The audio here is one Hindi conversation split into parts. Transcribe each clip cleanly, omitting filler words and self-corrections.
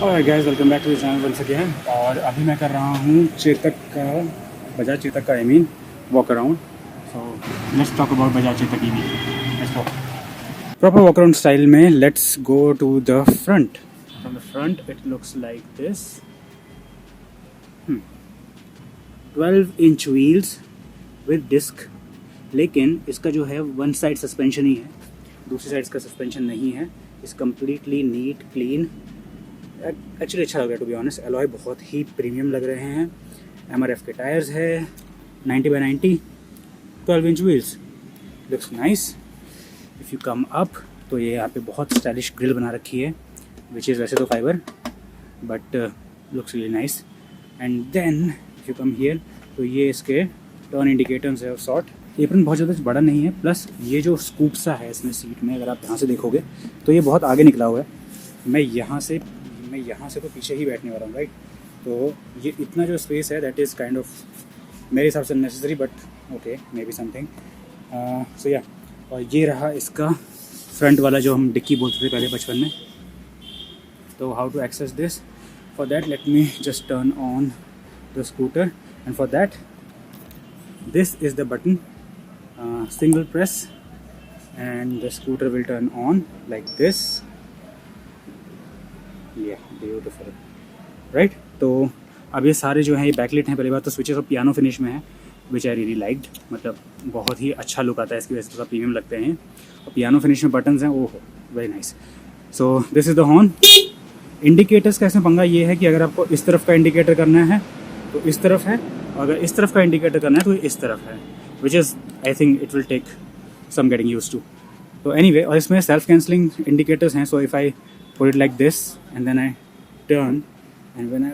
और guys welcome back to the channel once again. और अभी मैं कर रहा हूँ चेतक का, बजाज चेतक का walk around. So let's talk about Bajaj Chetak EV. Let's go. Proper walk around style में let's go to the front. From the front it looks like this. 12 inch wheels with disc, लेकिन इसका जो है वन साइड सस्पेंशन ही है, दूसरी साइड का सस्पेंशन नहीं है। इस कम्प्लीटली नीट क्लीन, एक्चुअली अच्छा लग रहा है टू बी ऑनेस्ट। एलॉय बहुत ही प्रीमियम लग रहे हैं। MRF के टायर्स है, 90/90, 12 inch wheels, looks nice. If you come up तो ये यहाँ पे बहुत स्टाइलिश ग्रिल बना रखी है, विच इज़ वैसे तो fibre but looks really nice. And then if you come here तो ये इसके टर्न इंडिकेटर्स है ऑफ सॉर्ट। एप्रन बहुत ज़्यादा बड़ा नहीं है, प्लस ये जो स्कूप सा है इसमें सीट में, अगर आप यहाँ से देखोगे तो ये बहुत आगे निकला हुआ है। मैं यहाँ से तो पीछे ही बैठने वाला हूँ, राइट। तो ये इतना जो स्पेस है दैट इज़ काइंड ऑफ मेरे हिसाब से necessary, but okay maybe something. So yeah, और ये रहा इसका फ्रंट वाला जो हम डिक्की बोलते थे पहले बचपन में। तो how to access this? For that let me just turn on the scooter, and for that this is the button, single press and the scooter will turn on like this. Yeah, beautiful, right? तो अब ये सारे जो हैं ये बैकलिट हैं। पहली बात तो स्विचेस और पियानो फिनिश में है, विच आई रियली लाइक्ड। मतलब बहुत ही अच्छा लुक आता है इसकी वजह से, थोड़ा प्रीमियम लगते हैं। और पियानो फिनिश में बटन्स हैं, oh very nice. So this is the horn. Indicators का इसमें पंगा ये है कि अगर आपको इस तरफ का इंडिकेटर करना है तो इस तरफ है, और अगर इस तरफ का इंडिकेटर करना है तो इस तरफ है, which is I think it will take some getting use to. तो एनीवे, और इसमें सेल्फ कैंसलिंग इंडिकेटर्स हैं। So if I put it like this and then I turn and when I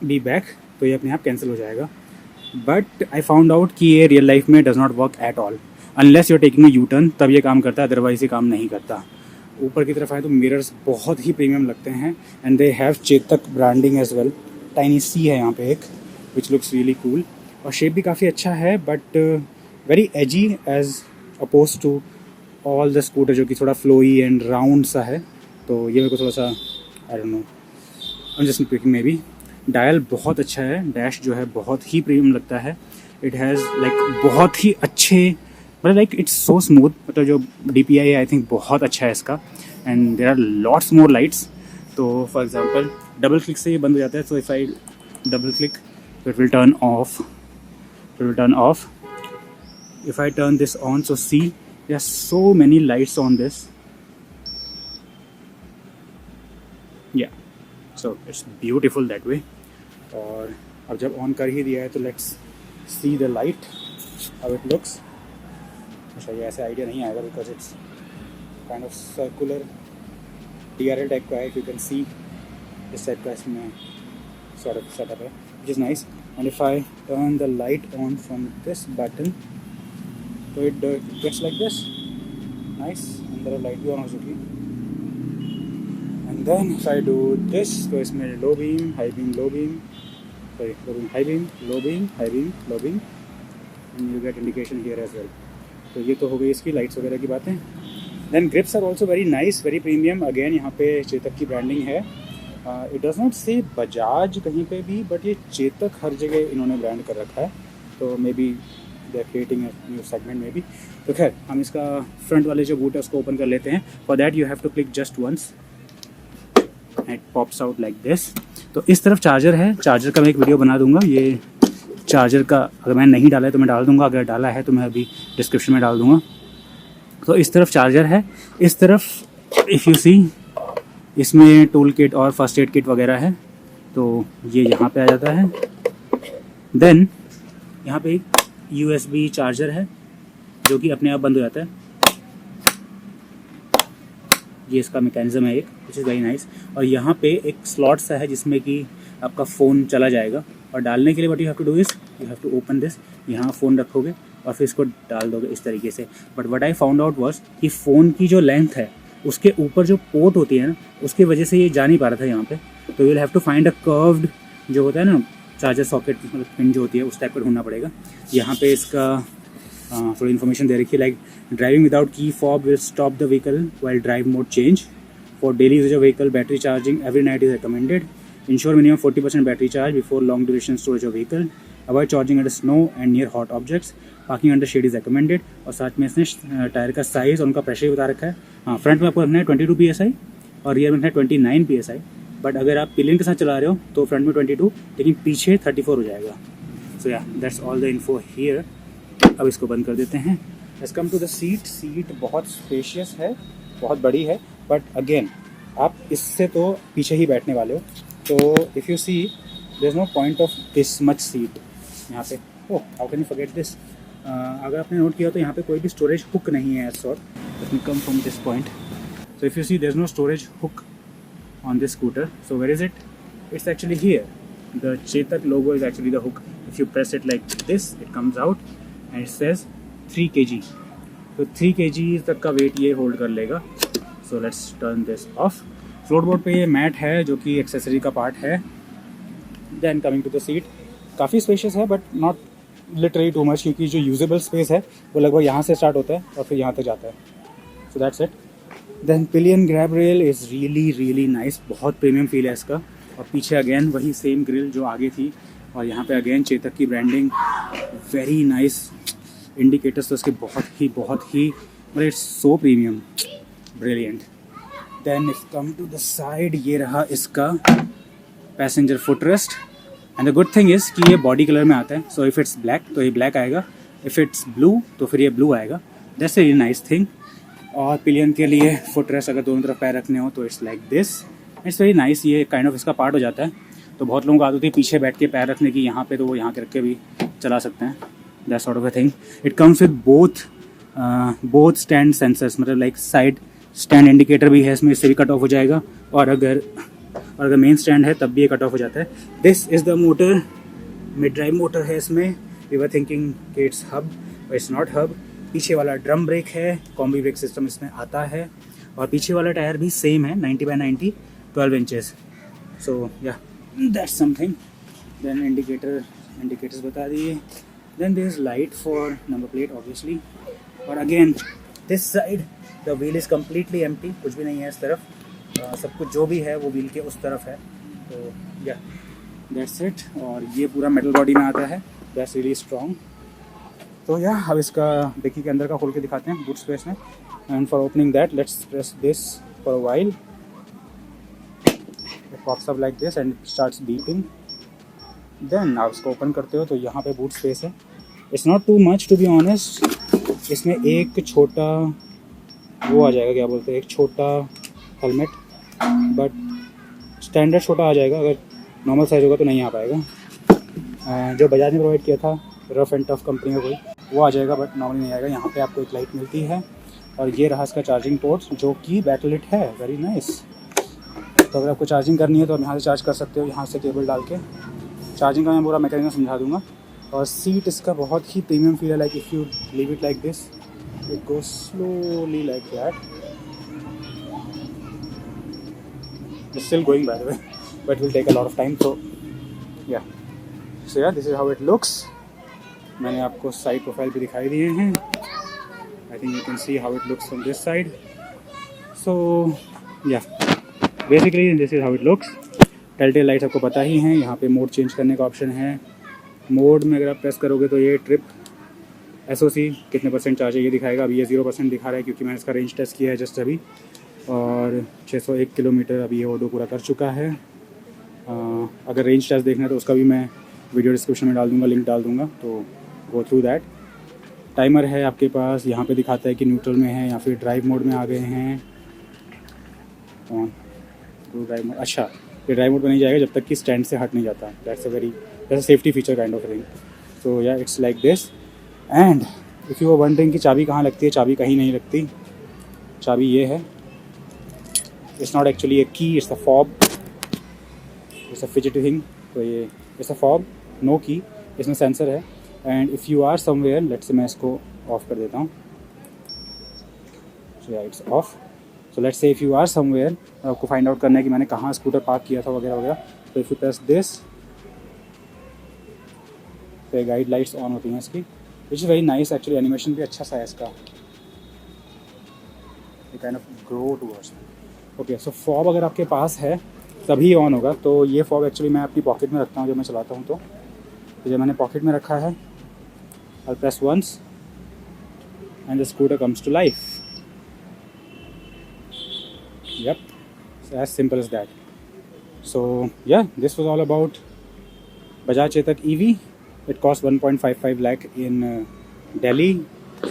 be back तो ये अपने आप कैंसिल हो जाएगा। बट आई फाउंड आउट कि ये रियल लाइफ में does not work at all, unless you are taking a U turn, तब ये काम करता है, अदरवाइज ये काम नहीं करता। ऊपर की तरफ आए तो मिरर्स बहुत ही प्रीमियम लगते हैं, and they have Chetak branding as well. Tiny सी है यहाँ पे एक, विच लुक्स रियली कूल। और शेप भी काफ़ी अच्छा है, but very edgy as opposed to all the scooter जो कि थोड़ा फ्लोई एंड राउंड सा है। तो ये मेरे को थोड़ा सा I don't know, I am just picking may be. Dial बहुत अच्छा है, डैश जो है बहुत ही प्रीमियम लगता है। इट हैज़ लाइक बहुत ही अच्छे, मतलब लाइक इट्स सो स्मूथ। मतलब जो DPI है आई थिंक बहुत अच्छा है इसका। And there are lots more lights. तो फॉर एग्जाम्पल डबल क्लिक से ये बंद हो जाता है। So if I double click so it will turn off. If I turn this on, so see there are so many lights on this. Yeah, so it's beautiful that way. और अब जब ऑन कर ही दिया है तो let's see the light how it looks. अच्छा, ये ऐसे आइडिया नहीं आएगा because it's kind of circular DRL type का है। If you can see इस टाइप का इसमें sort of setup है, which is nice. And if I turn the light on from this button, so it gets like this, nice. अंदर लाइट भी ऑन हो चुकी। And then if I do this, तो इसमें low beam, high beam, low beam, sorry, low beam, high beam, low beam, high beam, low beam, and you get indication here as well. तो ये तो हो गई इसकी लाइट्स वगैरह की बातें। Then grips are also very nice, very premium. Again यहाँ पे चेतक की ब्रांडिंग है। इट डज नॉट से बजाज कहीं पे भी, बट ये चेतक हर जगह इन्होंने ब्रांड कर रखा है। तो maybe they are creating new segment में भी। तो खैर, हम इसका फ्रंट वाले जो बूट है उसको ओपन कर लेते हैं। For that you have to click just once, it pops out like this. तो इस तरफ चार्जर है, चार्जर का मैं एक वीडियो बना दूंगा। ये चार्जर का अगर मैंने नहीं डाला है तो मैं डाल दूंगा, अगर डाला है तो मैं अभी डिस्क्रिप्शन में डाल दूंगा। तो इस तरफ चार्जर है, इस तरफ इफ़ यू सी इसमें टूल किट और फर्स्ट एड किट वगैरह है। तो ये यहाँ पे आ जाता है। देन यहाँ पे एक USB चार्जर है जो कि अपने आप बंद हो जाता है। ये इसका मैकेनिज्म है एक, विच इज़ वेरी नाइस। और यहाँ पे एक स्लॉट सा है जिसमें कि आपका फ़ोन चला जाएगा, और डालने के लिए what you have to do is you have to open this. यहाँ फ़ोन रखोगे और फिर इसको डाल दोगे इस तरीके से। But what I found out was कि फ़ोन की जो लेंथ है उसके ऊपर जो पोर्ट होती है ना, उसकी वजह से ये जा नहीं पा रहा था यहाँ पे। तो you will have to find a curved जो होता है ना चार्जर सॉकेट, मतलब पिन जो होती है उस टाइप का ढूंढना पड़ेगा। यहाँ पे इसका थोड़ी इन्फॉर्मेशन दे रखी है, like driving without key fob will stop the vehicle while drive mode change. For daily usage of vehicle, battery charging every night is recommended. Ensure minimum 40% battery charge before long duration storage of vehicle. Avoid charging at snow and near hot objects. Parking under shade is recommended. और साथ में इसने टायर का साइज़ और उनका प्रेशर भी बता रखा है. हाँ, फ्रंट में आपको रखना है 22 PSI और रियर में रखना है 29 PSI. बट अगर आप पिलियन के साथ चला रहे हो तो फ्रंट में 22 लेकिन पीछे 34 हो जाएगा. So yeah that's all the info here. अब इसको बंद कर देते हैं. Let's come to the seat. Seat बहुत स्पेशियस है, बहुत बड़ी है, बट अगेन आप इससे तो पीछे ही बैठने वाले हो. तो if you see there is no point of this much seat यहाँ पे. Oh, how can you forget this. अगर आपने नोट किया तो यहाँ पे कोई भी स्टोरेज हुक नहीं है. Sort let me come from this point. So if you see there is no storage hook on this scooter. So where is it? It's actually here. The Chetak logo is actually the hook. If you press it like this, it comes out and it says 3 kg. So 3 kg तक का वेट ये होल्ड कर लेगा. So let's turn this off. फ्लोरबोर्ड पे ये मैट है जो कि एक्सेसरी का पार्ट है. Then coming to the seat, काफ़ी स्पेशियस है but not literally too much, क्योंकि जो यूजेबल स्पेस है वो लगभग यहाँ से स्टार्ट होता है और फिर यहाँ तक जाता है. So that's it. Then pillion grab rail is really nice. बहुत प्रीमियम फील है इसका. और पीछे अगेन वही सेम ग्रिल जो आगे थी और यहाँ पे अगेन चेतक की ब्रांडिंग. Very nice. इंडिकेटर्स तो इसके बहुत ही मतलब it's so premium, brilliant. Then if come to the side, ये रहा इसका passenger footrest. And the good thing is कि ये बॉडी कलर में आता है. सो इफ़ इट्स ब्लैक तो ये ब्लैक आएगा, इफ़ इट्स ब्लू तो फिर ये ब्लू आएगा. That's a really nice thing. और पिलियन के लिए फुटरेस्ट अगर दोनों तरफ पैर रखने हो तो it's like this. It's very nice. ये काइंड ऑफ इसका पार्ट हो जाता है. तो बहुत लोगों को आदत होती है पीछे बैठ के पैर रखने की यहाँ पे, तो वो यहाँ के रख के भी चला सकते हैं. That's sort of a thing. It comes with both stand sensors, मतलब लाइक साइड स्टैंड इंडिकेटर भी है इसमें, इससे भी कट ऑफ हो जाएगा. और अगर मेन स्टैंड है तब भी ये कट ऑफ हो जाता है. This is the motor. Mid drive motor है इसमें. वी वर थिंकिंग कि it's hub, but it's not hub. पीछे वाला ड्रम ब्रेक है, कॉम्बी ब्रेक सिस्टम इसमें आता है. और पीछे वाला टायर भी सेम है, 90/90 12 inches. So yeah that's something. Then indicators बता दिए. Then there is light for number plate obviously. और again this side the wheel is completely empty. कुछ भी नहीं है इस तरफ. सब कुछ जो भी है वो व्हील के उस तरफ है. तो या दैट्स इट. और ये पूरा मेटल बॉडी में आता है. That's really strong. तो या अब इसका डिक्की के अंदर का खोल के दिखाते हैं बूट स्पेस में. And for opening that let's press this for a while. It pops up like this and starts beeping. Then आप इसको ओपन करते हो तो यहाँ पे बूट स्पेस है. It's not too much to be honest. इसमें एक छोटा वो आ जाएगा, क्या बोलते हैं, एक छोटा हेलमेट, बट स्टैंडर्ड छोटा आ जाएगा. अगर नॉर्मल साइज होगा तो नहीं आ पाएगा. जो बजाज ने प्रोवाइड किया था रफ एंड टफ कंपनी का कोई, वो आ जाएगा, बट नॉर्मली नहीं आएगा. यहाँ पे आपको एक लाइट मिलती है. और ये रहा इसका चार्जिंग पोर्ट्स जो कि बैकलिट है. Very nice. तो अगर आपको चार्जिंग करनी है तो आप यहाँ से चार्ज कर सकते हो, यहाँ से केबल डाल के. चार्जिंग का मैं पूरा मैकेनिज्म समझा दूंगा. और सीट इसका बहुत ही प्रीमियम फील है. Like if you leave it like this, it goes slowly like that. It's still going by the way, but will take a lot of time. So yeah this is how it looks. मैंने आपको साइड प्रोफाइल भी दिखाई दिए हैं. I think you can see how it looks from this side. So yeah basically this is how it looks. Telltale lights आपको पता ही हैं. यहाँ पे मोड चेंज करने का ऑप्शन है. मोड में अगर आप प्रेस करोगे तो ये ट्रिप SOC कितने % चार्ज है ये दिखाएगा. अभी ये 0% दिखा रहा है क्योंकि मैंने इसका रेंज टेस्ट किया है जस्ट अभी. और 601 किलोमीटर अभी ये ऑडो पूरा कर चुका है. अगर रेंज टेस्ट देखना है तो उसका भी मैं वीडियो डिस्क्रिप्शन में डाल दूँगा, लिंक डाल दूँगा, तो गो थ्रू दैट. टाइमर है आपके पास. यहाँ पे दिखाता है कि न्यूट्रल में है या फिर ड्राइव मोड में आ गए हैं. ड्राइव मोड, अच्छा ये ड्राइव मोड में नहीं जाएगा जब तक कि स्टैंड से हट नहीं जाता. That's a safety feature kind of thing. So yeah it's like this. And if you are wondering कि चाबी कहाँ लगती है, चाबी कहीं नहीं लगती. चाबी ये है. इट्स नॉट एक्चुअली ए की, it's a fob. It's a fidgety thing. तो ये इट्स अ फॉब, नो की. इसमें सेंसर है. And if you are somewhere, let's say मैं इसको ऑफ कर देता हूँ. So yeah it's off. So let's say if you are somewhere, आपको फाइंड आउट करना है कि मैंने कहाँ स्कूटर पार्क किया था वगैरह वगैरह. तो इफ़ यू प्रेस दिस तो गाइड लाइट्स ऑन होती हैं इसकी. Which is very nice actually. Animation भी अच्छा सा है इसका. Kind of grow towards. Okay, so fob अगर आपके पास है तभी ऑन होगा। तो ये फॉब एक्चुअली मैं अपनी पॉकेट में रखता हूँ जब मैं चलाता हूँ। तो जब मैंने पॉकेट में रखा है, I press once and the scooter comes to life. Yep, so as simple as that. So yeah, this was all about Bajaj Chetak EV. It cost 1.55 lakh in Delhi.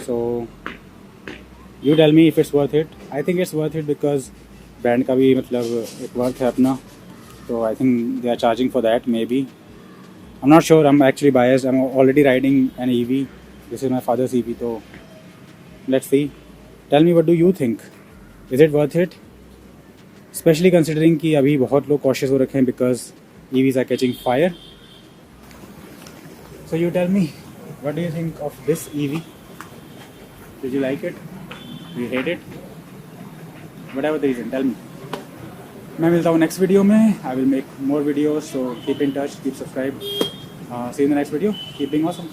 So you tell me if it's worth it. I think it's worth it because brand का भी मतलब एक worth है अपना. So I think they are charging for that maybe. I'm not sure. I'm actually biased. I'm already riding an EV. This is my father's EV. So let's see. Tell me, what do you think? Is it worth it? Specially considering कि अभी बहुत लोग कॉशियस हो रखे हैं because EVs are catching fire. So you tell me, what do you think of this EV? Did you like it? You hate it? Whatever the reason, tell me. मैं मिलता हूँ नेक्स्ट वीडियो में। I will make more videos, so keep in touch, keep subscribe. See in the next video. Keep being awesome.